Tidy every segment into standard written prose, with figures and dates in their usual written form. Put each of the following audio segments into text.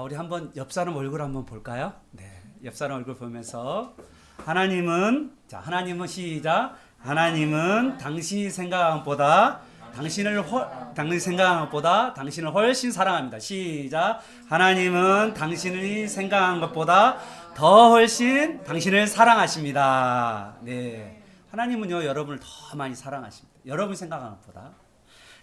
우리 한번 옆 사람 얼굴 한번 볼까요? 네, 옆 사람 얼굴 보면서 하나님은 시작. 하나님은 당신이 생각한 것보다 당신을 훨씬 사랑합니다. 시작. 하나님은 당신이 생각한 것보다 더 훨씬 당신을 사랑하십니다. 네, 하나님은요 여러분을 더 많이 사랑하십니다. 여러분이 생각한 것보다.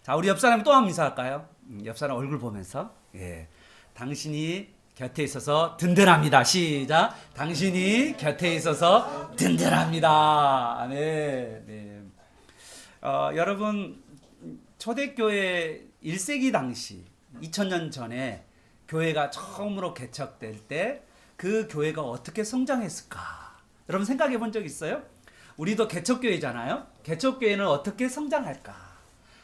자, 우리 옆 사람 또 한번 인사할까요? 옆 사람 얼굴 보면서. 예. 당신이 곁에 있어서 든든합니다. 시작. 당신이 곁에 있어서 든든합니다. 네, 네. 여러분 초대교회 1세기 당시 2000년 전에 교회가 처음으로 개척될 때 그 교회가 어떻게 성장했을까? 여러분 생각해 본 적 있어요? 우리도 개척교회잖아요. 개척교회는 어떻게 성장할까?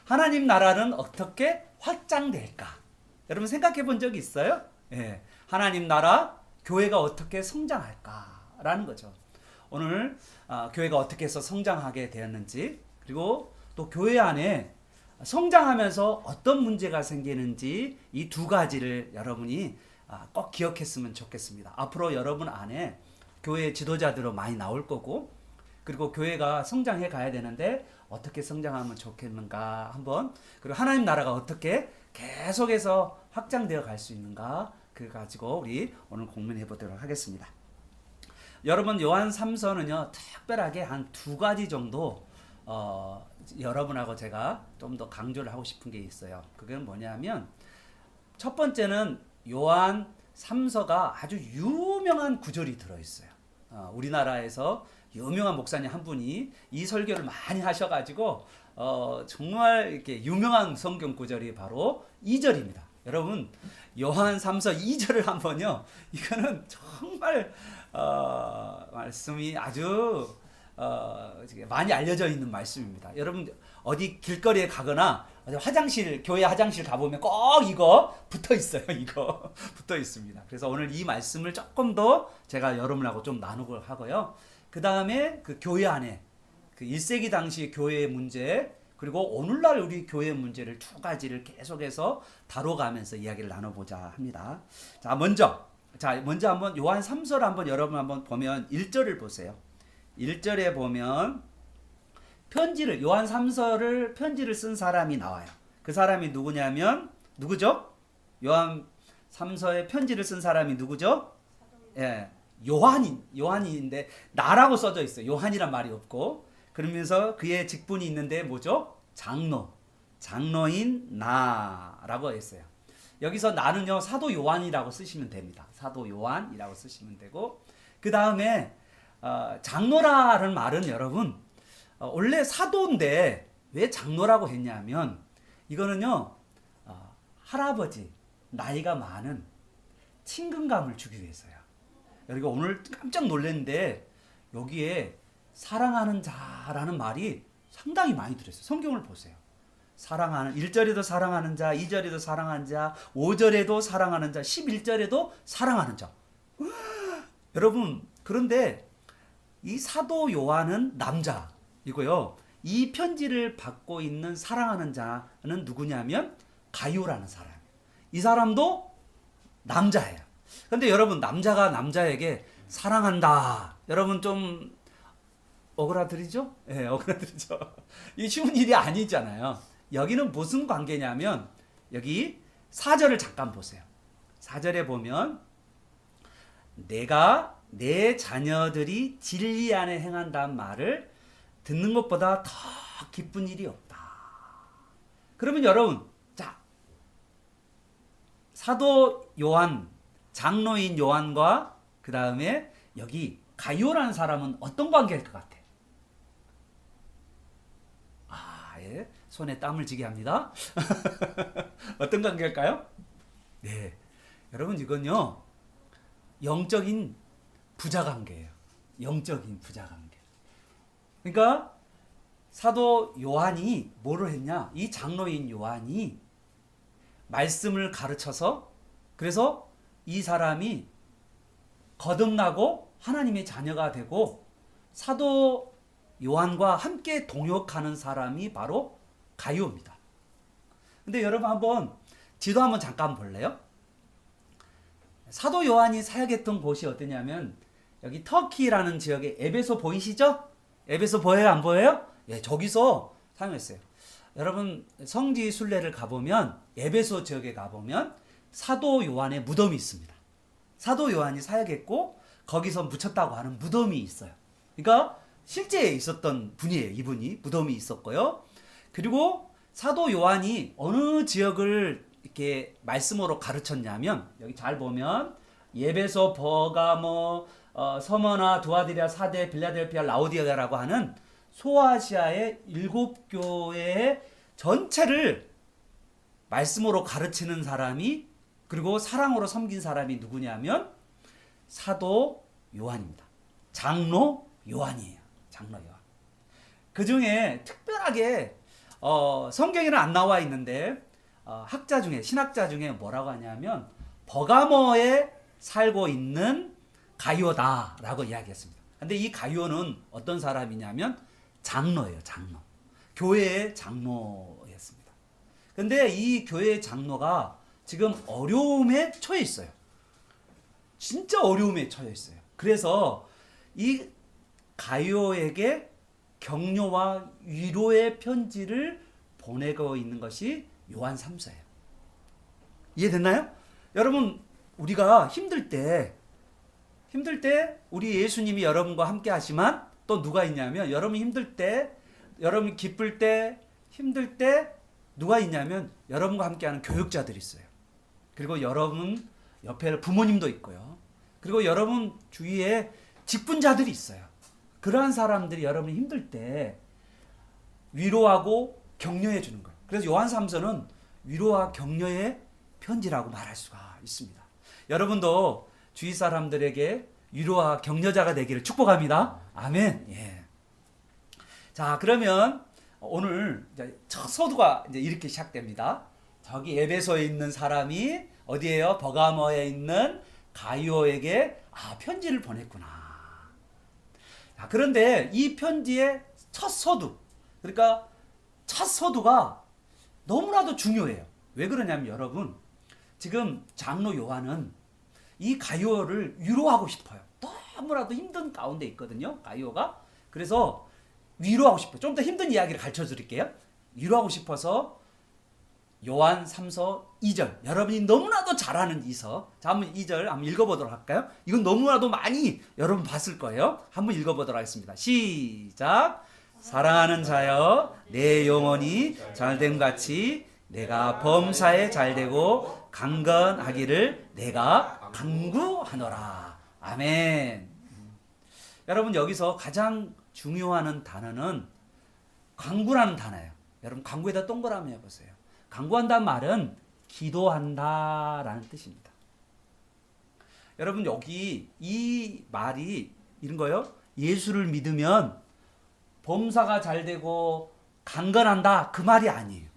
하나님 나라는 어떻게 확장될까? 여러분 생각해 본 적이 있어요? 예. 하나님 나라, 교회가 어떻게 성장할까라는 거죠. 오늘 교회가 어떻게 해서 성장하게 되었는지, 그리고 또 교회 안에 성장하면서 어떤 문제가 생기는지 이 두 가지를 여러분이 꼭 기억했으면 좋겠습니다. 앞으로 여러분 안에 교회 지도자들은 많이 나올 거고, 그리고 교회가 성장해 가야 되는데 어떻게 성장하면 좋겠는가 한번, 그리고 하나님 나라가 어떻게 계속해서 확장되어 갈 수 있는가, 그거 가지고 우리 오늘 공부해 보도록 하겠습니다. 여러분 요한 3서는요 특별하게 한 두 가지 정도 여러분하고 제가 좀 더 강조를 하고 싶은 게 있어요. 그게 뭐냐면 첫 번째는 요한 3서가 아주 유명한 구절이 들어있어요. 우리나라에서 유명한 목사님 한 분이 이 설교를 많이 하셔가지고 정말 이렇게 유명한 성경 구절이 바로 2절입니다. 여러분 요한 3서 2절을 한번요. 이거는 정말 말씀이 아주 많이 알려져 있는 말씀입니다. 여러분 어디 길거리에 가거나 화장실, 교회 화장실 가보면 꼭 이거 붙어 있어요. 이거 붙어 있습니다. 그래서 오늘 이 말씀을 조금 더 제가 여러분하고 좀 나누고 하고요. 그 다음에 그 교회 안에 그 1세기 당시 교회의 문제, 그리고 오늘날 우리 교회의 문제를 두 가지를 계속해서 다뤄가면서 이야기를 나눠보자 합니다. 자, 먼저 한번 요한 3서를 한번 여러분 한번 보면 1절을 보세요. 1절에 보면 요한 3서를 편지를 쓴 사람이 나와요. 그 사람이 누구냐면 누구죠? 요한 3서에 편지를 쓴 사람이 누구죠? 예, 요한인데 나라고 써져 있어요. 요한이란 말이 없고, 그러면서 그의 직분이 있는데 뭐죠? 장로인 나라고 했어요. 여기서 나는요 사도 요한이라고 쓰시면 됩니다. 사도 요한이라고 쓰시면 되고, 그 다음에 장로라는 말은 여러분 원래 사도인데 왜 장로라고 했냐면 이거는요 할아버지, 나이가 많은 친근감을 주기 위해서요. 여기가 오늘 깜짝 놀랐는데 여기에 사랑하는 자라는 말이 상당히 많이 들었어요. 성경을 보세요. 사랑하는 1절에도 사랑하는 자, 2절에도 사랑하는 자, 5절에도 사랑하는 자, 11절에도 사랑하는 자. 여러분 그런데 이 사도 요한은 남자이고요. 이 편지를 받고 있는 사랑하는 자는 누구냐면 가요라는 사람이에요. 이 사람도 남자예요. 근데 여러분 남자가 남자에게 사랑한다. 여러분 좀 억울하드리죠? 네, 억울하드리죠. 이 쉬운 일이 아니잖아요. 여기는 무슨 관계냐면 여기 4절을 잠깐 보세요. 4절에 보면 내가 내 자녀들이 진리 안에 행한다는 말을 듣는 것보다 더 기쁜 일이 없다. 그러면 여러분, 자, 사도 요한, 장로인 요한과 그 다음에 여기 가요라는 사람은 어떤 관계일 것 같아? 예, 손에 땀을 쥐게 합니다. 어떤 관계일까요? 네, 여러분 이건요 영적인 부자 관계예요. 영적인 부자 관계. 그러니까 사도 요한이 뭐를 했냐? 이 장로인 요한이 말씀을 가르쳐서, 그래서 이 사람이 거듭나고 하나님의 자녀가 되고 사도 요한과 함께 동역하는 사람이 바로 가요입니다. 근데 여러분 한번 지도 한번 잠깐 볼래요? 사도 요한이 사역했던 곳이 어디냐면 여기 터키라는 지역에 에베소 보이시죠? 에베소 보여요, 안 보여요? 예, 저기서 사용했어요. 여러분 성지 순례를 가보면 에베소 지역에 가보면 사도 요한의 무덤이 있습니다. 사도 요한이 사역했고 거기서 묻혔다고 하는 무덤이 있어요. 그러니까 실제 있었던 분이에요. 이분이 무덤이 있었고요. 그리고 사도 요한이 어느 지역을 이렇게 말씀으로 가르쳤냐면 여기 잘 보면 예배소, 버가모, 서머나, 두아디라, 사데, 빌라델피아, 라오디게라고 하는 소아시아의 7교회의 전체를 말씀으로 가르치는 사람이 그리고 사랑으로 섬긴 사람이 누구냐면 사도 요한입니다. 장로 요한이에요. 장로 요한. 그 중에 특별하게 성경에는 안 나와 있는데 학자 중에 신학자 중에 뭐라고 하냐면 버가모에 살고 있는 가이오다라고 이야기했습니다. 근데 이 가이오는 어떤 사람이냐면 장로예요. 장로. 교회의 장로였습니다. 근데 이 교회의 장로가 지금 어려움에 처해 있어요. 진짜 어려움에 처해 있어요. 그래서 이 가이오에게 격려와 위로의 편지를 보내고 있는 것이 요한 3서예요. 이해됐나요? 여러분 우리가 힘들 때 우리 예수님이 여러분과 함께 하지만 또 누가 있냐면 여러분이 힘들 때 여러분이 기쁠 때 힘들 때 누가 있냐면 여러분과 함께하는 교육자들이 있어요. 그리고 여러분 옆에 부모님도 있고요. 그리고 여러분 주위에 직분자들이 있어요. 그러한 사람들이 여러분이 힘들 때 위로하고 격려해 주는 거예요. 그래서 요한 3서는 위로와 격려의 편지라고 말할 수가 있습니다. 여러분도 주위 사람들에게 위로와 격려자가 되기를 축복합니다. 아멘. 예. 자, 그러면 오늘 이제 첫 서두가 이제 이렇게 시작됩니다. 저기 에베소에 있는 사람이 어디에요? 버가모에 있는 가이오에게 편지를 보냈구나. 자, 그런데 이 편지의 첫 서두, 그러니까 첫 서두가 너무나도 중요해요. 왜 그러냐면 여러분 지금 장로 요한은 이 가이오를 위로하고 싶어요. 너무나도 힘든 가운데 있거든요. 가이오가. 그래서 위로하고 싶어요. 좀 더 힘든 이야기를 가르쳐 드릴게요. 위로하고 싶어서 요한 3서 2절 여러분이 너무나도 잘 아는 이서 자 한번 2절 한번 읽어보도록 할까요? 이건 너무나도 많이 여러분 봤을 거예요. 한번 읽어보도록 하겠습니다. 시작. 사랑하는 자여 내 영혼이 잘됨같이 내가 범사에 잘되고 강건하기를 내가 간구하노라. 아멘. 여러분 여기서 가장 중요한 단어는 간구라는 단어예요. 여러분 간구에다 동그라미 해보세요. 간구한다는 말은 기도한다라는 뜻입니다. 여러분 여기 이 말이 이런 거요. 예수를 믿으면 범사가 잘되고 강건한다 그 말이 아니에요.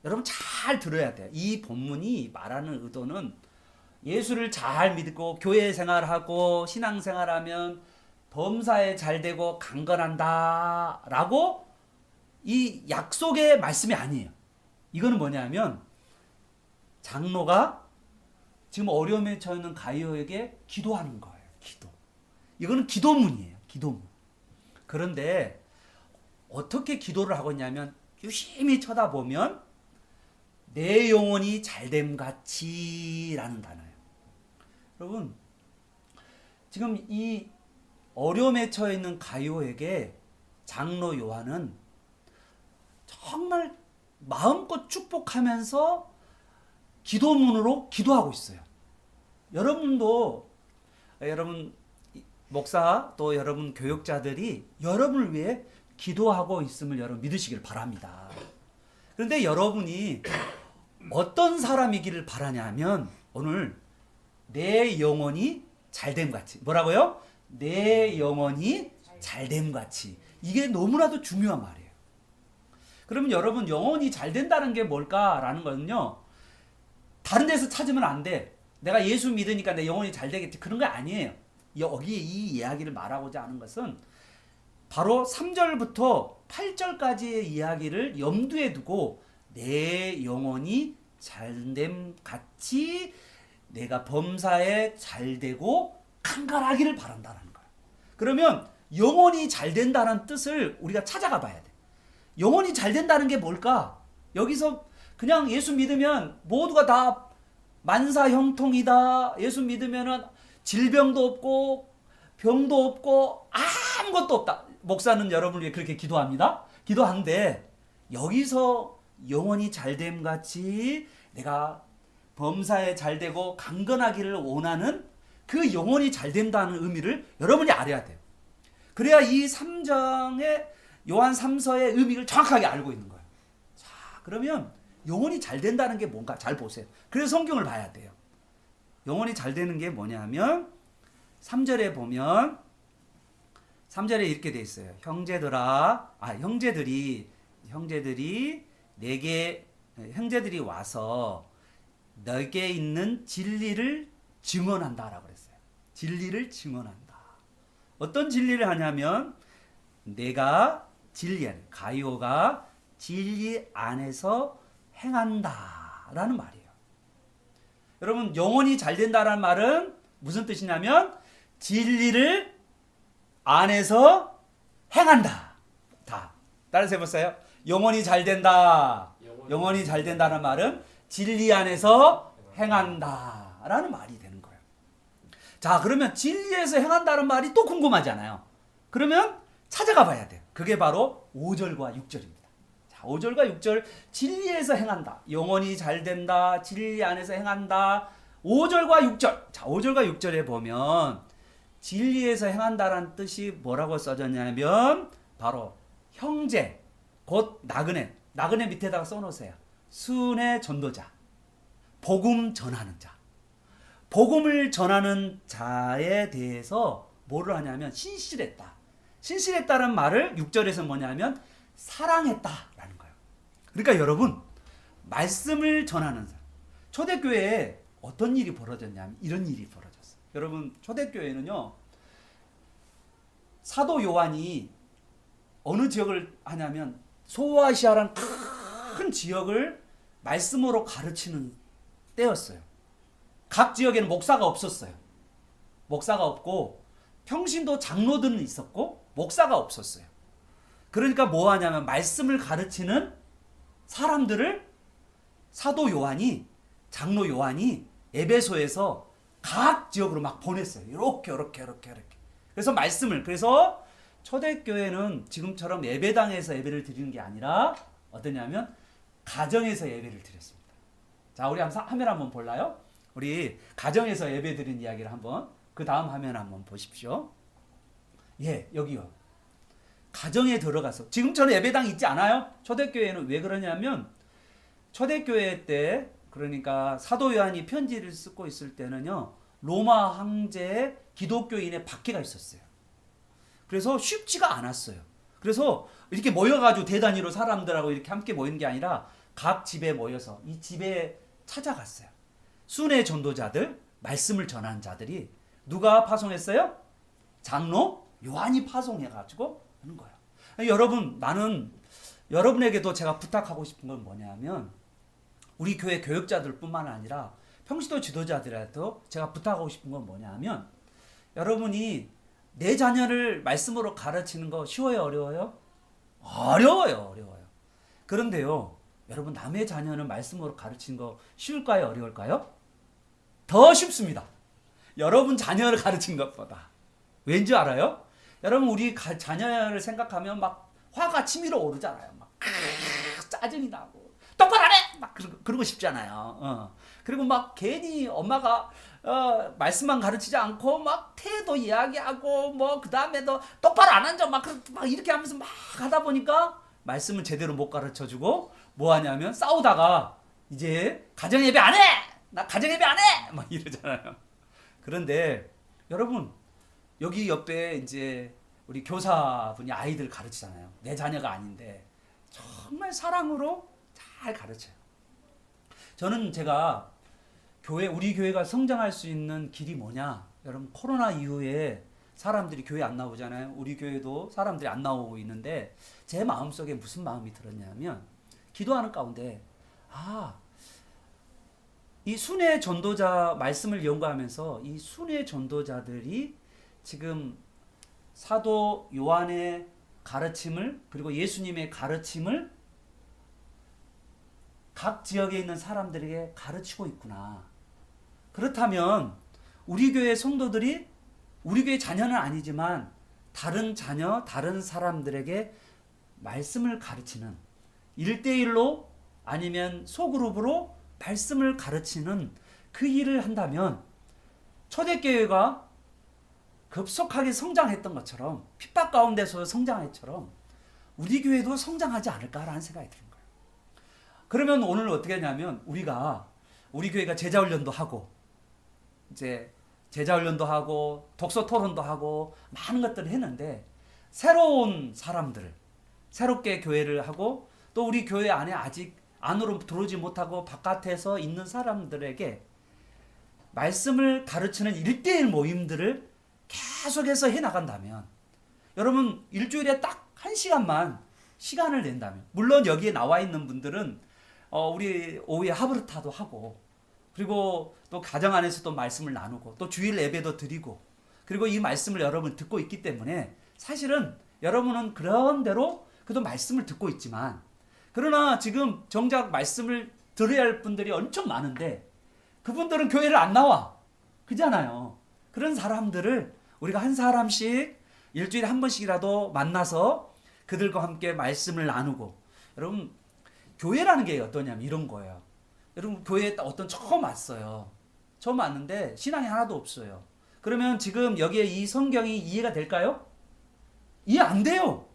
여러분 잘 들어야 돼요. 이 본문이 말하는 의도는 예수를 잘 믿고 교회 생활하고 신앙생활하면 범사에 잘되고 강건한다 라고 이 약속의 말씀이 아니에요. 이거는 뭐냐면 장로가 지금 어려움에 처해 있는 가이오에게 기도하는 거예요. 기도. 이거는 기도문이에요. 기도문. 그런데 어떻게 기도를 하고 있냐면 유심히 쳐다보면 내 영혼이 잘됨같이 라는 단어예요. 여러분 지금 이 어려움에 처해 있는 가이오에게 장로 요한은 정말 마음껏 축복하면서 기도문으로 기도하고 있어요. 여러분도 여러분 목사 또 여러분 교육자들이 여러분을 위해 기도하고 있음을 여러분 믿으시길 바랍니다. 그런데 여러분이 어떤 사람이기를 바라냐면 오늘 내 영혼이 잘됨같이 뭐라고요? 내 영혼이 잘됨같이 이게 너무나도 중요한 말이에요. 그러면 여러분 영혼이 잘 된다는 게 뭘까라는 거는요. 다른 데서 찾으면 안 돼. 내가 예수 믿으니까 내 영혼이 잘 되겠지. 그런 거 아니에요. 여기 이 이야기를 말하고자 하는 것은 바로 3절부터 8절까지의 이야기를 염두에 두고 내 영혼이 잘됨같이 내가 범사에 잘되고 강건하기를 바란다라는 거예요. 그러면 영혼이 잘된다는 뜻을 우리가 찾아가 봐야 돼. 영혼이 잘된다는 게 뭘까? 여기서 그냥 예수 믿으면 모두가 다 만사형통이다. 예수 믿으면은 질병도 없고 병도 없고 아무것도 없다. 목사는 여러분을 위해 그렇게 기도합니다. 기도하는데 여기서 영혼이 잘됨 같이 내가 범사에 잘되고 강건하기를 원하는 그 영혼이 잘된다는 의미를 여러분이 알아야 돼요. 그래야 이 3장의 요한 3서의 의미를 정확하게 알고 있는 거예요. 자, 그러면 영혼이 잘된다는 게 뭔가 잘 보세요. 그래서 성경을 봐야 돼요. 영혼이 잘되는 게 뭐냐면 3절에 보면 3절에 이렇게 돼 있어요. 형제들이 내게 형제들이 와서 너에게 있는 진리를 증언한다라고 그랬어요. 진리를 증언한다. 어떤 진리를 하냐면 내가 진리 안에 가이오가 진리 안에서 행한다라는 말이에요. 여러분 영혼이 잘 된다라는 말은 무슨 뜻이냐면 진리를 안에서 행한다. 다 따라서 해보세요. 영혼이 잘 된다. 영혼이 잘 된다는 말은 진리 안에서 행한다라는 말이 되는 거예요. 자, 그러면 진리에서 행한다는 말이 또 궁금하잖아요. 그러면 찾아가 봐야 돼요. 그게 바로 5절과 6절입니다. 자, 5절과 6절 진리에서 행한다. 영혼이 잘 된다. 진리 안에서 행한다. 5절과 6절. 자, 5절과 6절에 보면 진리에서 행한다라는 뜻이 뭐라고 써졌냐면 바로 형제 곧 나그네 밑에다가 써놓으세요. 순의 전도자, 복음 전하는 자. 복음을 전하는 자에 대해서 뭐를 하냐면 신실했다. 신실했다는 말을 6절에서 뭐냐면 사랑했다라는 거예요. 그러니까 여러분 말씀을 전하는 사람. 초대교회에 어떤 일이 벌어졌냐면 이런 일이 벌어졌어요. 여러분 초대교회는요. 사도 요한이 어느 지역을 하냐면 소아시아라는 큰 지역을 말씀으로 가르치는 때였어요. 각 지역에는 목사가 없었어요. 목사가 없고 평신도 장로들은 있었고 목사가 없었어요. 그러니까 뭐 하냐면 말씀을 가르치는 사람들을 사도 요한이 장로 요한이 에베소에서 각 지역으로 막 보냈어요. 이렇게. 그래서 초대교회는 지금처럼 예배당에서 예배를 드리는 게 아니라 어떠냐면 가정에서 예배를 드렸습니다. 자, 우리 화면 한번 볼까요? 우리 가정에서 예배 드린 이야기를 한번 그 다음 화면 한번 보십시오. 예, 여기요. 가정에 들어가서 지금처럼 예배당 있지 않아요? 초대교회는 왜 그러냐면 초대교회 때 그러니까 사도 요한이 편지를 쓰고 있을 때는요. 로마 황제의 기독교인의 박해가 있었어요. 그래서 쉽지가 않았어요. 그래서 이렇게 모여가지고 대단위로 사람들하고 이렇게 함께 모이는 게 아니라 각 집에 모여서 이 집에 찾아갔어요. 순회 전도자들, 말씀을 전하는 자들이 누가 파송했어요? 장로 요한이 파송해가지고 하는 거예요. 여러분, 나는 여러분에게도 제가 부탁하고 싶은 건 뭐냐면 우리 교회 교역자들 뿐만 아니라 평시도 지도자들한테도 제가 부탁하고 싶은 건 뭐냐면 여러분이 내 자녀를 말씀으로 가르치는 거 쉬워요? 어려워요? 어려워요. 그런데요, 여러분 남의 자녀는 말씀으로 가르치는 거 쉬울까요? 어려울까요? 더 쉽습니다. 여러분 자녀를 가르친 것보다. 왠지 알아요? 여러분 우리 자녀를 생각하면 막 화가 치밀어 오르잖아요. 막 짜증이 나고 똑바로 안 해! 막 그러고 싶잖아요. 그리고 막 괜히 엄마가 말씀만 가르치지 않고 막 태도 이야기하고 뭐 그 다음에도 똑바로 안 앉아 막 이렇게 하면서 막 하다 보니까 말씀을 제대로 못 가르쳐주고 뭐 하냐면 싸우다가 이제 가정 예배 안 해! 나 가정 예배 안 해! 막 이러잖아요. 그런데 여러분 여기 옆에 이제 우리 교사분이 아이들 가르치잖아요. 내 자녀가 아닌데 정말 사랑으로 잘 가르쳐요. 저는 제가 우리 교회가 성장할 수 있는 길이 뭐냐? 여러분 코로나 이후에 사람들이 교회 안 나오잖아요. 우리 교회도 사람들이 안 나오고 있는데 제 마음속에 무슨 마음이 들었냐면 기도하는 가운데 이 순회 전도자 말씀을 연구하면서 이 순회 전도자들이 지금 사도 요한의 가르침을 그리고 예수님의 가르침을 각 지역에 있는 사람들에게 가르치고 있구나. 그렇다면 우리 교회 성도들이 우리 교회 자녀는 아니지만 다른 자녀, 다른 사람들에게 말씀을 가르치는 1대1로 아니면 소그룹으로 말씀을 가르치는 그 일을 한다면 초대교회가 급속하게 성장했던 것처럼 핍박 가운데서 성장했처럼 우리 교회도 성장하지 않을까라는 생각이 드는 거예요. 그러면 오늘 어떻게 하냐면 우리 교회가 제자훈련도 하고 이제 제자훈련도 하고 독서 토론도 하고 많은 것들을 했는데 새로운 사람들 새롭게 교회를 하고 또 우리 교회 안에 아직 안으로 들어오지 못하고 바깥에서 있는 사람들에게 말씀을 가르치는 1대1 모임들을 계속해서 해나간다면 여러분 일주일에 딱 1시간만 시간을 낸다면 물론 여기에 나와 있는 분들은 우리 오후에 하브르타도 하고 그리고 또 가정 안에서도 말씀을 나누고 또 주일 예배도 드리고 그리고 이 말씀을 여러분 듣고 있기 때문에 사실은 여러분은 그런 대로 그래도 말씀을 듣고 있지만 그러나 지금 정작 말씀을 들어야 할 분들이 엄청 많은데 그분들은 교회를 안 나와. 그잖아요. 그런 사람들을 우리가 한 사람씩 일주일에 한 번씩이라도 만나서 그들과 함께 말씀을 나누고 여러분 교회라는 게 어떠냐면 이런 거예요. 여러분 교회에 어떤 처음 왔어요. 처음 왔는데 신앙이 하나도 없어요. 그러면 지금 여기에 이 성경이 이해가 될까요? 이해 안 돼요.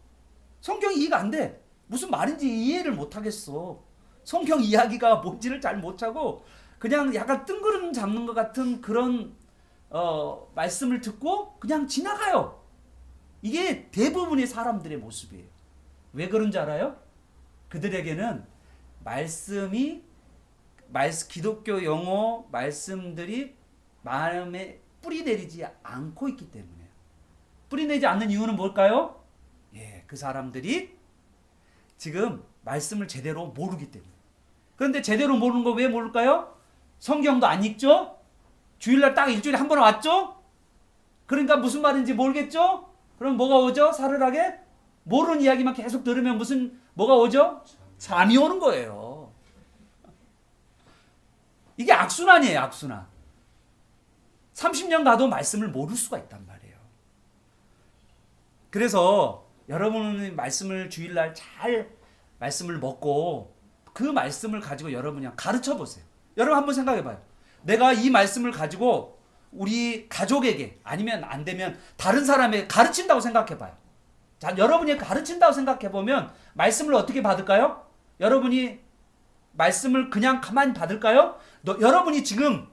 성경이 이해가 안 돼. 무슨 말인지 이해를 못 하겠어. 성경 이야기가 뭔지를 잘 못 하고 그냥 약간 뜬구름 잡는 것 같은 그런 말씀을 듣고 그냥 지나가요. 이게 대부분의 사람들의 모습이에요. 왜 그런 줄 알아요? 그들에게는 기독교 용어 말씀들이 마음에 뿌리 내리지 않고 있기 때문에요. 뿌리 내지 않는 이유는 뭘까요? 그 사람들이 지금 말씀을 제대로 모르기 때문에. 그런데 제대로 모르는 거 왜 모를까요? 성경도 안 읽죠? 주일날 딱 일주일에 한 번 왔죠? 그러니까 무슨 말인지 모르겠죠? 그럼 뭐가 오죠? 사르르하게? 모르는 이야기만 계속 들으면 뭐가 오죠? 잠이 오는 거예요. 이게 악순환이에요, 악순환. 30년 가도 말씀을 모를 수가 있단 말이에요. 그래서 여러분은 말씀을 주일날 잘 말씀을 먹고 그 말씀을 가지고 여러분이 그냥 가르쳐 보세요. 여러분 한번 생각해 봐요. 내가 이 말씀을 가지고 우리 가족에게 아니면 안 되면 다른 사람에게 가르친다고 생각해 봐요. 자, 여러분이 가르친다고 생각해 보면 말씀을 어떻게 받을까요? 여러분이 말씀을 그냥 가만히 받을까요? 여러분이 지금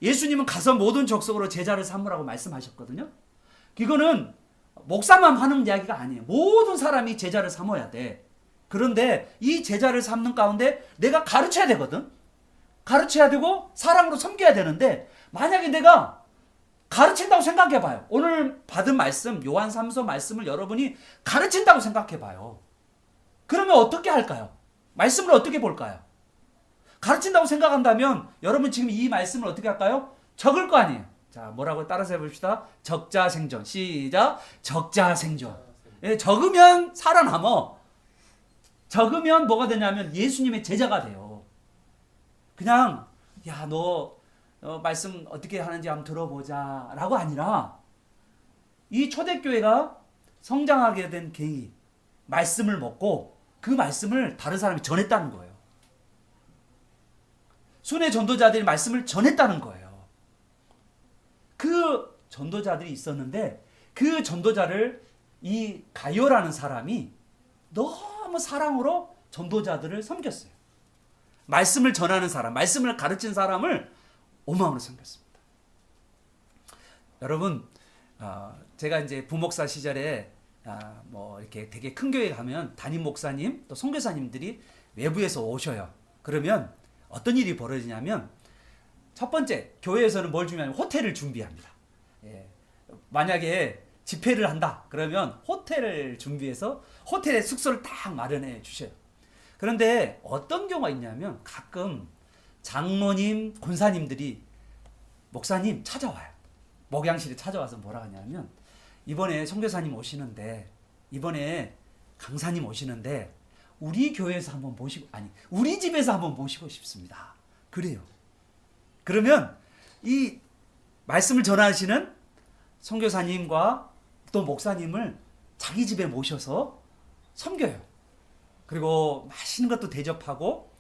예수님은 가서 모든 족속으로 제자를 삼으라고 말씀하셨거든요. 이거는 목사만 하는 이야기가 아니에요. 모든 사람이 제자를 삼아야 돼. 그런데 이 제자를 삼는 가운데 내가 가르쳐야 되거든. 가르쳐야 되고 사랑으로 섬겨야 되는데 만약에 내가 가르친다고 생각해 봐요. 오늘 받은 말씀 요한 3서 말씀을 여러분이 가르친다고 생각해 봐요. 그러면 어떻게 할까요? 말씀을 어떻게 볼까요? 가르친다고 생각한다면 여러분 지금 이 말씀을 어떻게 할까요? 적을 거 아니에요. 자, 뭐라고 따라서 해봅시다. 적자생존. 시작. 적자생존. 적으면 살아남어. 적으면 뭐가 되냐면 예수님의 제자가 돼요. 그냥 야, 너 말씀 어떻게 하는지 한번 들어보자 라고 아니라 이 초대교회가 성장하게 된 계기 말씀을 먹고 그 말씀을 다른 사람이 전했다는 거예요. 순회 전도자들이 말씀을 전했다는 거예요. 그 전도자들이 있었는데 그 전도자를 이 가요라는 사람이 너무 사랑으로 전도자들을 섬겼어요. 말씀을 전하는 사람, 말씀을 가르친 사람을 오마음으로 섬겼습니다. 여러분, 제가 이제 부목사 시절에 뭐 이렇게 되게 큰 교회 가면 담임 목사님 또 선교사님들이 외부에서 오셔요. 그러면 어떤 일이 벌어지냐면 첫 번째 교회에서는 뭘 준비하냐면 호텔을 준비합니다. 만약에 집회를 한다 그러면 호텔을 준비해서 호텔에 숙소를 딱 마련해 주셔요. 그런데 어떤 경우가 있냐면 가끔 장로님, 권사님들이 목사님 찾아와요. 목양실에 찾아와서 뭐라 하냐면 이번에 선교사님 오시는데 이번에 강사님 오시는데 우리 교회에서 한번 모시고 우리 집에서 한번 모시고 싶습니다. 그래요. 그러면 이 말씀을 전하시는 선교사님과 또 목사님을 자기 집에 모셔서 섬겨요. 그리고 맛있는 것도 대접하고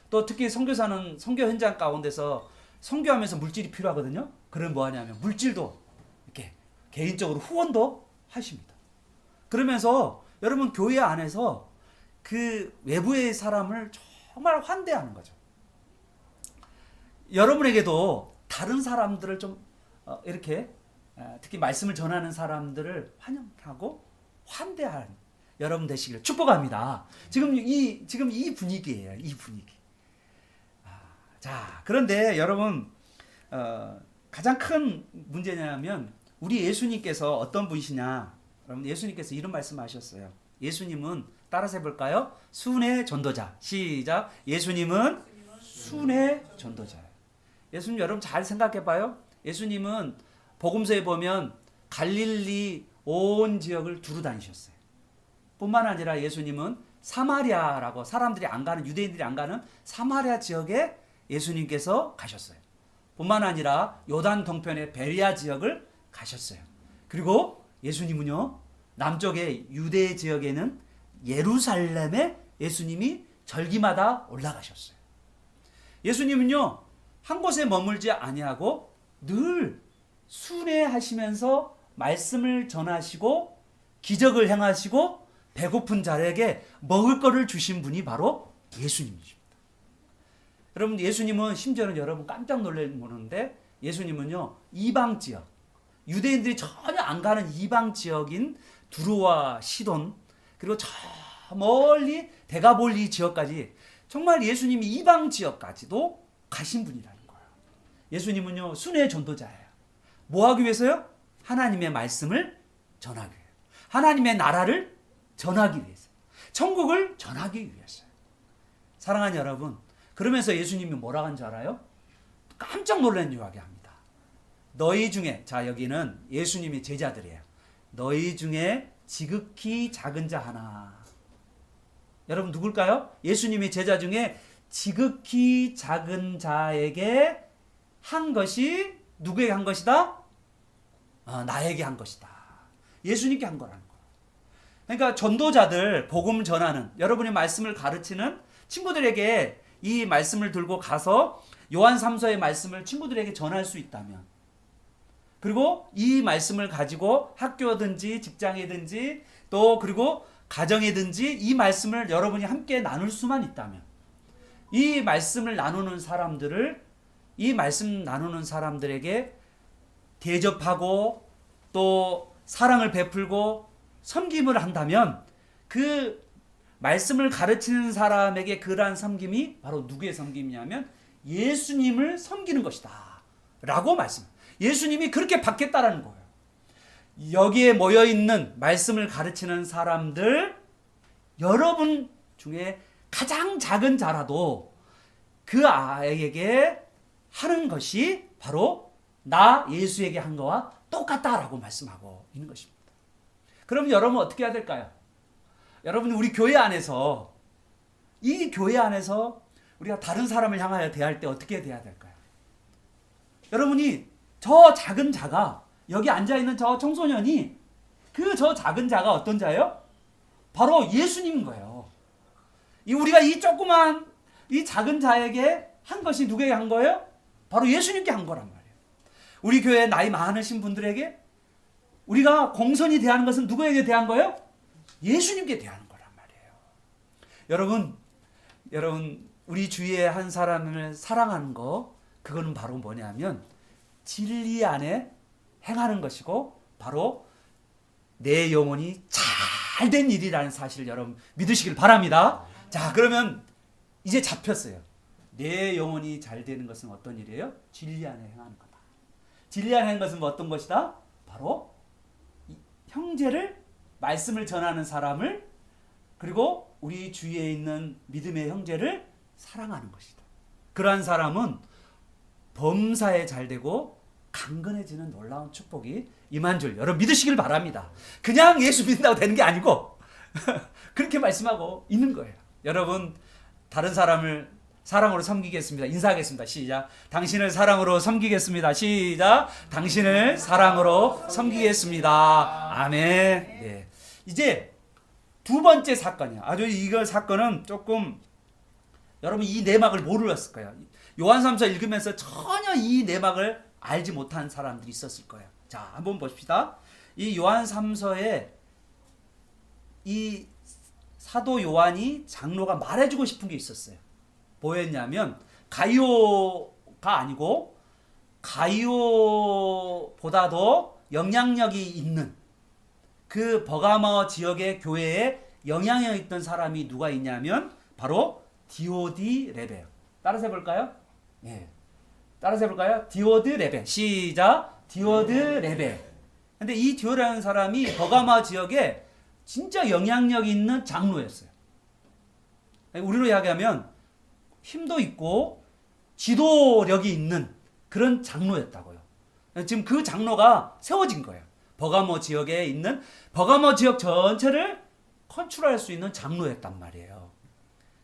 또 특히 선교사는 선교 현장 가운데서 선교하면서 물질이 필요하거든요. 그럼 뭐 하냐면 물질도 이렇게 개인적으로 후원도 하십니다. 그러면서 여러분 교회 안에서 그 외부의 사람을 정말 환대하는 거죠. 여러분에게도 다른 사람들을 좀 이렇게 특히 말씀을 전하는 사람들을 환영하고 환대하는 여러분 되시기를 축복합니다. 지금 이 분위기예요. 이 분위기. 자, 그런데 여러분 가장 큰 문제냐면 우리 예수님께서 어떤 분이시냐? 여러분 예수님께서 이런 말씀하셨어요. 예수님은 따라서 해볼까요? 순회 전도자. 시작. 예수님은 순회 전도자예요. 예수님 여러분 잘 생각해봐요. 예수님은 복음서에 보면 갈릴리 온 지역을 두루 다니셨어요. 뿐만 아니라 예수님은 사마리아라고 사람들이 안 가는 유대인들이 안 가는 사마리아 지역에 예수님께서 가셨어요. 뿐만 아니라 요단 동편의 베리아 지역을 가셨어요. 그리고 예수님은요 남쪽의 유대 지역에는 예루살렘에 예수님이 절기마다 올라가셨어요. 예수님은요 한 곳에 머물지 아니하고 늘 순회하시면서 말씀을 전하시고 기적을 행하시고 배고픈 자에게 먹을 것을 주신 분이 바로 예수님이십니다. 여러분 예수님은 심지어는 여러분 깜짝 놀라는데 예수님은요 이방 지역 유대인들이 전혀 안 가는 이방 지역인 두루와 시돈 그리고 저 멀리 데가볼리 지역까지 정말 예수님이 이방 지역까지도 가신 분이라는 거예요. 예수님은요 순회 전도자예요. 뭐 하기 위해서요? 하나님의 말씀을 전하기 위해요. 하나님의 나라를 전하기 위해서. 천국을 전하기 위해서요. 사랑하는 여러분, 그러면서 예수님이 뭐라고 한 줄 알아요? 깜짝 놀란 이야기 합니다. 너희 중에, 자 여기는 예수님의 제자들이에요. 너희 중에 지극히 작은 자 하나. 여러분 누굴까요? 예수님의 제자 중에 지극히 작은 자에게 한 것이 누구에게 한 것이다? 나에게 한 것이다. 예수님께 한 거라는 거예요. 그러니까 전도자들, 복음 전하는, 여러분의 말씀을 가르치는 친구들에게 이 말씀을 들고 가서 요한 3서의 말씀을 친구들에게 전할 수 있다면, 그리고 이 말씀을 가지고 학교든지 직장이든지 또 그리고 가정이든지 이 말씀을 여러분이 함께 나눌 수만 있다면, 이 말씀을 나누는 사람들을, 이 말씀 나누는 사람들에게 대접하고 또 사랑을 베풀고 섬김을 한다면 그 말씀을 가르치는 사람에게 그러한 섬김이 바로 누구의 섬김이냐면 예수님을 섬기는 것이다 라고 말씀. 예수님이 그렇게 받겠다라는 거예요. 여기에 모여있는 말씀을 가르치는 사람들, 여러분 중에 가장 작은 자라도 그 아이에게 하는 것이 바로 나 예수에게 한 거와 똑같다라고 말씀하고 있는 것입니다. 그럼 여러분 어떻게 해야 될까요? 여러분 우리 교회 안에서, 이 교회 안에서 우리가 다른 사람을 향하여 대할 때 어떻게 대해야 될까요? 여러분이 저 작은 자가, 여기 앉아있는 저 청소년이 저 작은 자가 어떤 자예요? 바로 예수님인 거예요. 우리가 이 조그만 이 작은 자에게 한 것이 누구에게 한 거예요? 바로 예수님께 한 거란 말이에요. 우리 교회 나이 많으신 분들에게 우리가 공손히 대하는 것은 누구에게 대한 거예요? 예수님께 대하는 거란 말이에요. 여러분 우리 주위에 한 사람을 사랑하는 거, 그거는 바로 뭐냐면 진리 안에 행하는 것이고 바로 내 영혼이 잘된 일이라는 사실을 여러분 믿으시길 바랍니다. 자, 그러면 이제 잡혔어요. 내 영혼이 잘 되는 것은 어떤 일이에요? 진리 안에 행하는 거다. 진리 안에 행하는 것은 어떤 것이다? 바로 형제를, 말씀을 전하는 사람을, 그리고 우리 주위에 있는 믿음의 형제를 사랑하는 것이다. 그러한 사람은 범사에 잘 되고 강건해지는 놀라운 축복이 임한 줄 여러분 믿으시길 바랍니다. 그냥 예수 믿는다고 되는 게 아니고 그렇게 말씀하고 있는 거예요. 여러분 다른 사람을 사랑으로 섬기겠습니다. 인사하겠습니다. 시작. 당신을 사랑으로 섬기겠습니다. 시작. 당신을 사랑으로 섬기겠습니다. 아멘. 네. 이제 두 번째 사건이야. 아주 이거 사건은 조금 여러분 이 내막을 모르셨을 거예요. 요한삼서 읽으면서 전혀 이 내막을 알지 못한 사람들이 있었을 거예요. 자, 한번 보십시다. 이 요한삼서에 이 사도 요한이 장로가 말해주고 싶은 게 있었어요. 뭐였냐면 가이오가 아니고 가이오보다도 영향력이 있는 그 버가모 지역의 교회에 영향력 있던 사람이 누가 있냐면 바로 디오디레베. 따라서 해볼까요? 예. 따라서 해볼까요? 디오드레베. 시작. 디오드레베. 근데 이 디오라는 사람이 버가모 지역에 진짜 영향력 있는 장로였어요. 우리로 이야기하면 힘도 있고 지도력이 있는 그런 장로였다고요. 지금 그 장로가 세워진 거예요. 버가모 지역에 있는 버가모 지역 전체를 컨트롤할 수 있는 장로였단 말이에요.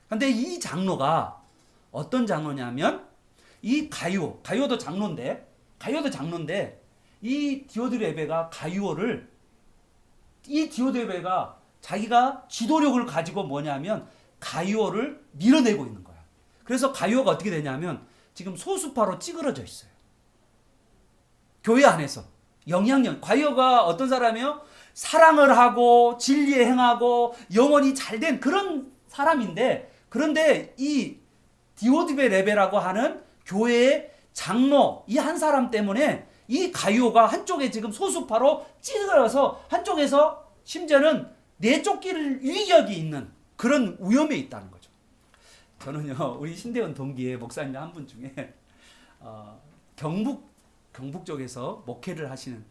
근데 이 장로가 어떤 장로냐면 이 가이오도 장로인데 이 디오드레베가 이 디오드레베가 자기가 지도력을 가지고 뭐냐면 가이오를 밀어내고 있는 거야. 그래서 가이오가 어떻게 되냐면 지금 소수파로 찌그러져 있어요. 교회 안에서 영향력. 가이오가 어떤 사람이요? 사랑을 하고 진리에 행하고 영원히 잘된 그런 사람인데, 그런데 이 디오드레베라고 하는 교회의 장로 이 한 사람 때문에 이 가이오가 한쪽에 지금 소수파로 찌그러서 한쪽에서 심지어는 내쫓길 위력이 있는 그런 위험에 있다는 거죠. 저는요 우리 신대원 동기의 목사님 한 분 중에 경북 쪽에서 목회를 하시는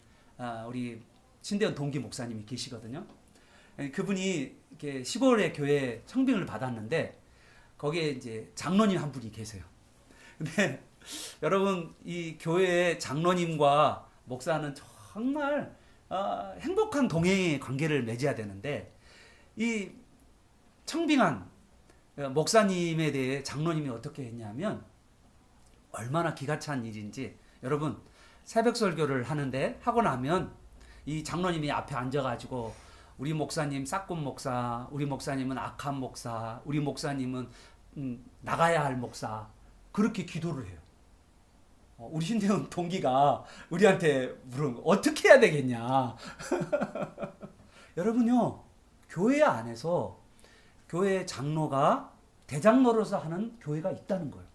우리 신대원 동기 목사님이 계시거든요. 그분이 이렇게 시골의 교회 청빙을 받았는데 거기에 이제 장로님 한 분이 계세요. 근데 여러분 이 교회의 장로님과 목사는 정말 행복한 동행의 관계를 맺어야 되는데 이 청빙한 목사님에 대해 장로님이 어떻게 했냐면 얼마나 기가 찬 일인지 여러분 새벽 설교를 하는데 하고 나면 이 장로님이 앞에 앉아가지고 우리 목사님 싹군 목사, 우리 목사님은 악한 목사, 우리 목사님은 나가야 할 목사 그렇게 기도를 해요. 우리 신대원 동기가 우리한테 물은 거 어떻게 해야 되겠냐. 여러분요 교회 안에서 교회 장로가 대장로로서 하는 교회가 있다는 거예요.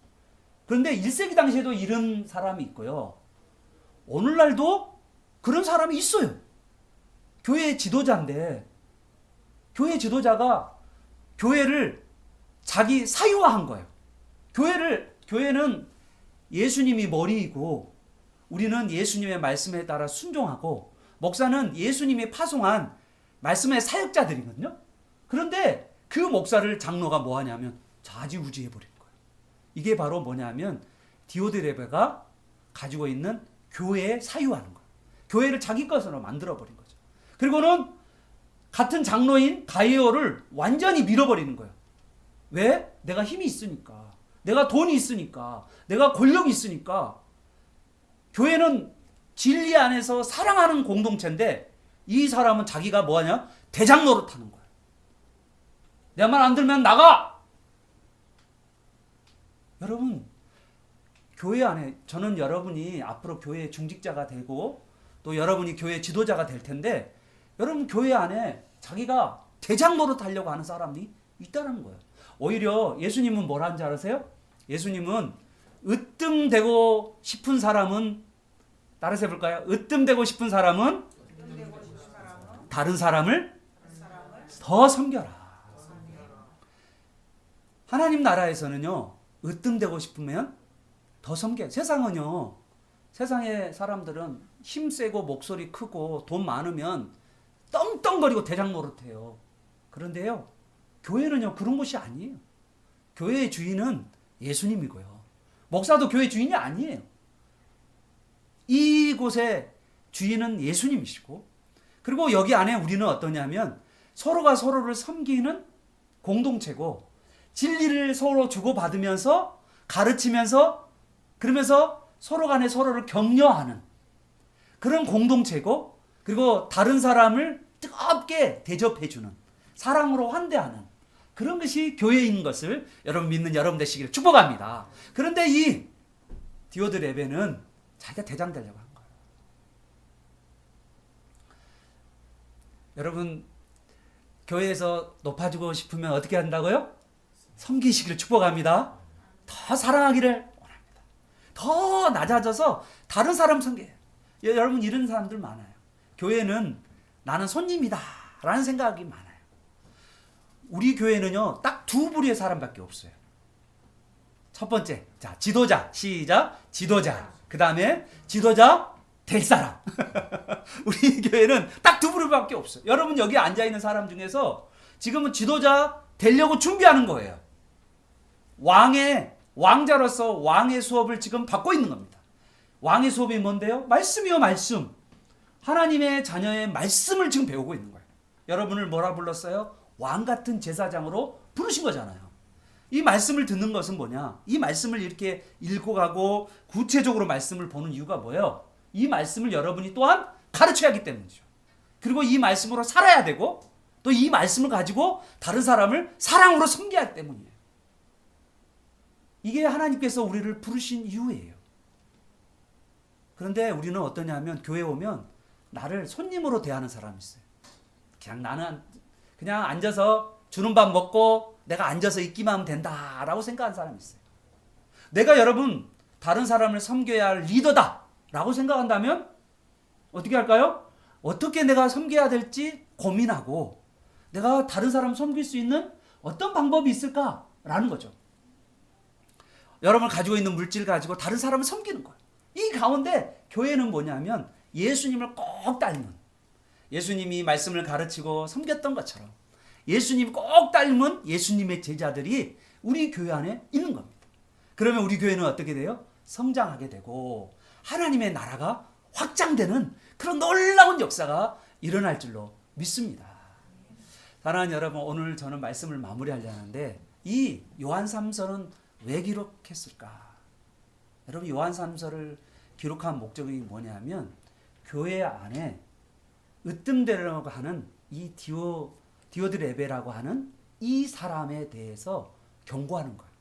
그런데 1세기 당시에도 이런 사람이 있고요. 오늘날도 그런 사람이 있어요. 교회 지도자인데 교회 지도자가 교회를 자기 사유화한 거예요. 교회는 예수님이 머리이고 우리는 예수님의 말씀에 따라 순종하고 목사는 예수님이 파송한 말씀의 사역자들이거든요. 그런데 그 목사를 장로가 뭐 하냐면 좌지우지해 버린 거예요. 이게 바로 뭐냐면 디오드레베가 가지고 있는 교회에 사유하는 거예요. 교회를 자기 것으로 만들어 버린 거죠. 그리고는 같은 장로인 가이오를 완전히 밀어버리는 거예요. 왜? 내가 힘이 있으니까. 내가 돈이 있으니까. 내가 권력이 있으니까. 교회는 진리 안에서 사랑하는 공동체인데 이 사람은 자기가 뭐하냐? 대장노릇 하는 거예요. 내 말 안 들면 나가! 여러분 교회 안에 저는 여러분이 앞으로 교회 중직자가 되고 또 여러분이 교회 지도자가 될 텐데 여러분 교회 안에 자기가 대장노릇 하려고 하는 사람이 있다는 거예요. 오히려 예수님은 뭘 하는지 아세요? 예수님은 으뜸되고 싶은 사람은 따라서 해볼까요? 으뜸되고 싶은 사람은 다른 사람을 더 섬겨라. 하나님 나라에서는요 으뜸되고 싶으면 더 섬겨요. 세상의 사람들은 힘세고 목소리 크고 돈 많으면 떵떵거리고 대장노릇해요. 그런데요 교회는요 그런 곳이 아니에요. 교회의 주인은 예수님이고요. 목사도 교회 주인이 아니에요. 이곳의 주인은 예수님이시고, 그리고 여기 안에 우리는 어떠냐면 서로가 서로를 섬기는 공동체고, 진리를 서로 주고받으면서 가르치면서, 그러면서 서로 간에 서로를 격려하는 그런 공동체고, 그리고 다른 사람을 뜨겁게 대접해주는, 사랑으로 환대하는 그런 것이 교회인 것을 여러분 믿는 여러분 되시기를 축복합니다. 그런데 이 디오드 레베는 자기가 대장 되려고 한 거예요. 여러분 교회에서 높아지고 싶으면 어떻게 한다고요? 섬기시기를 축복합니다. 더 사랑하기를 원합니다. 더 낮아져서 다른 사람 섬겨요. 여러분 이런 사람들 많아요. 교회는 나는 손님이다 라는 생각이 많아요. 우리 교회는요 딱 두 부류의 사람밖에 없어요. 첫 번째, 자 지도자, 시작, 지도자. 그 다음에 지도자 될 사람. 우리 교회는 딱 두 부류밖에 없어요. 여러분 여기 앉아 있는 사람 중에서 지금은 지도자 되려고 준비하는 거예요. 왕자로서 왕의 수업을 지금 받고 있는 겁니다. 왕의 수업이 뭔데요? 말씀이요, 말씀. 하나님의 자녀의 말씀을 지금 배우고 있는 거예요. 여러분을 뭐라 불렀어요? 왕 같은 제사장으로 부르신 거잖아요. 이 말씀을 듣는 것은 뭐냐? 이 말씀을 이렇게 읽고 가고 구체적으로 말씀을 보는 이유가 뭐예요? 이 말씀을 여러분이 또한 가르쳐야 하기 때문이죠. 그리고 이 말씀으로 살아야 되고, 또 이 말씀을 가지고 다른 사람을 사랑으로 섬겨야 하기 때문이에요. 이게 하나님께서 우리를 부르신 이유예요. 그런데 우리는 어떠냐면 교회 오면 나를 손님으로 대하는 사람이 있어요. 그냥 나는 그냥 앉아서 주는 밥 먹고 내가 앉아서 있기만 하면 된다라고 생각하는 사람이 있어요. 내가 여러분 다른 사람을 섬겨야 할 리더다라고 생각한다면 어떻게 할까요? 어떻게 내가 섬겨야 될지 고민하고 내가 다른 사람 섬길 수 있는 어떤 방법이 있을까라는 거죠. 여러분 가지고 있는 물질 가지고 다른 사람을 섬기는 거예요. 이 가운데 교회는 뭐냐면 예수님을 꼭 닮은, 예수님이 말씀을 가르치고 섬겼던 것처럼 예수님 꼭 닮은 예수님의 제자들이 우리 교회 안에 있는 겁니다. 그러면 우리 교회는 어떻게 돼요? 성장하게 되고 하나님의 나라가 확장되는 그런 놀라운 역사가 일어날 줄로 믿습니다. 사랑하는 여러분, 오늘 저는 말씀을 마무리하려는데 이 요한 3서는 왜 기록했을까? 여러분 요한 3서를 기록한 목적이 뭐냐면 교회 안에 으뜸되려고 하는 이 디오드 레베라고 하는 이 사람에 대해서 경고하는 거예요.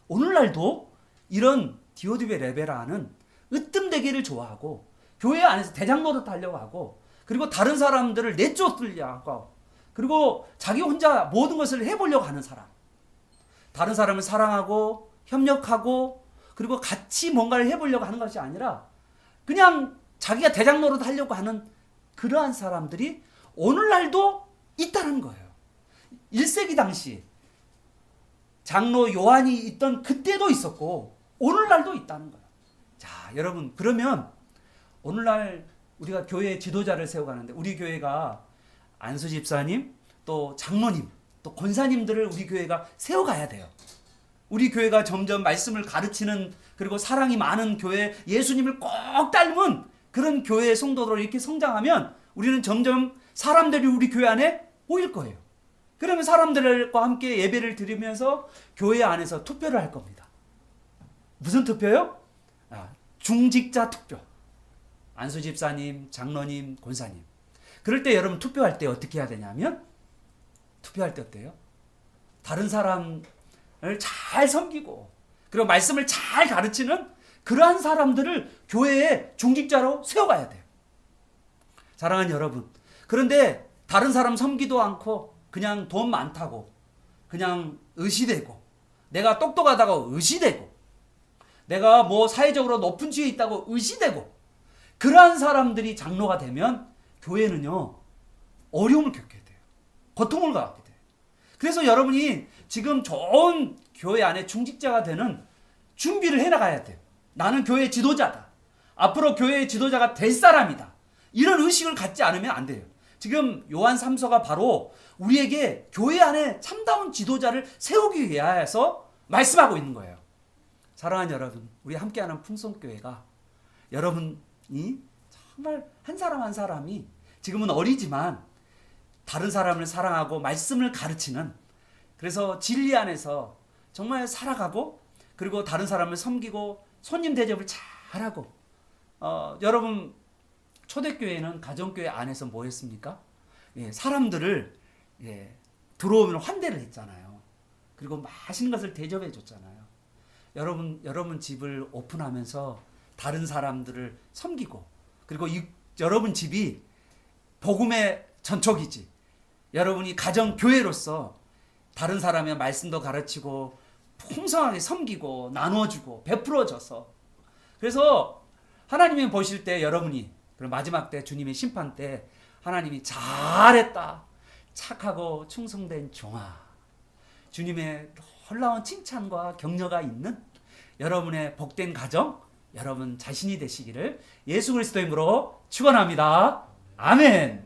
오늘날도 이런 디오드 레베라는 으뜸되기를 좋아하고 교회 안에서 대장 노릇하려고 하고, 그리고 다른 사람들을 내쫓으려고 하고, 그리고 자기 혼자 모든 것을 해보려고 하는 사람, 다른 사람을 사랑하고 협력하고 그리고 같이 뭔가를 해보려고 하는 것이 아니라 그냥 자기가 대장 노릇 하려고 하는 그러한 사람들이 오늘날도 있다는 거예요. 1세기 당시 장로 요한이 있던 그때도 있었고 오늘날도 있다는 거예요. 자, 여러분 그러면 오늘날 우리가 교회 지도자를 세워가는데 우리 교회가 안수 집사님, 또 장로님, 또 권사님들을 우리 교회가 세워가야 돼요. 우리 교회가 점점 말씀을 가르치는, 그리고 사랑이 많은 교회, 예수님을 꼭 닮은 그런 교회의 성도로 이렇게 성장하면 우리는 점점 사람들이 우리 교회 안에 모일 거예요. 그러면 사람들과 함께 예배를 드리면서 교회 안에서 투표를 할 겁니다. 무슨 투표요? 중직자 투표. 안수 집사님, 장로님, 권사님. 그럴 때 여러분 투표할 때 어떻게 해야 되냐면, 투표할 때 어때요? 다른 사람을 잘 섬기고 그리고 말씀을 잘 가르치는 그러한 사람들을 교회의 중직자로 세워가야 돼요. 사랑하는 여러분, 그런데 다른 사람 섬기도 않고 그냥 돈 많다고 그냥 의시되고, 내가 똑똑하다고 의시되고, 내가 뭐 사회적으로 높은 지위에 있다고 의시되고, 그러한 사람들이 장로가 되면 교회는요 어려움을 겪게 돼요. 고통을 갖게 돼요. 그래서 여러분이 지금 좋은 교회 안에 중직자가 되는 준비를 해나가야 돼요. 나는 교회 지도자다. 앞으로 교회의 지도자가 될 사람이다. 이런 의식을 갖지 않으면 안 돼요. 지금 요한 3서가 바로 우리에게 교회 안에 참다운 지도자를 세우기 위해서 말씀하고 있는 거예요. 사랑하는 여러분, 우리 함께하는 풍성교회가 여러분이 정말 한 사람 한 사람이 지금은 어리지만 다른 사람을 사랑하고 말씀을 가르치는, 그래서 진리 안에서 정말 살아가고 그리고 다른 사람을 섬기고 손님 대접을 잘하고, 여러분 초대교회는 가정교회 안에서 뭐 했습니까? 예, 사람들을 들어오면 환대를 했잖아요. 그리고 맛있는 것을 대접해 줬잖아요. 여러분 집을 오픈하면서 다른 사람들을 섬기고, 그리고 여러분 집이 복음의 전촉이지. 여러분이 가정교회로서 다른 사람의 말씀도 가르치고 풍성하게 섬기고 나눠주고 베풀어줘서, 그래서 하나님이 보실 때 여러분이 그리고 마지막 때 주님의 심판 때 하나님이 잘했다, 착하고 충성된 종아, 주님의 놀라운 칭찬과 격려가 있는 여러분의 복된 가정, 여러분 자신이 되시기를 예수 그리스도의 이름으로 축원합니다. 아멘.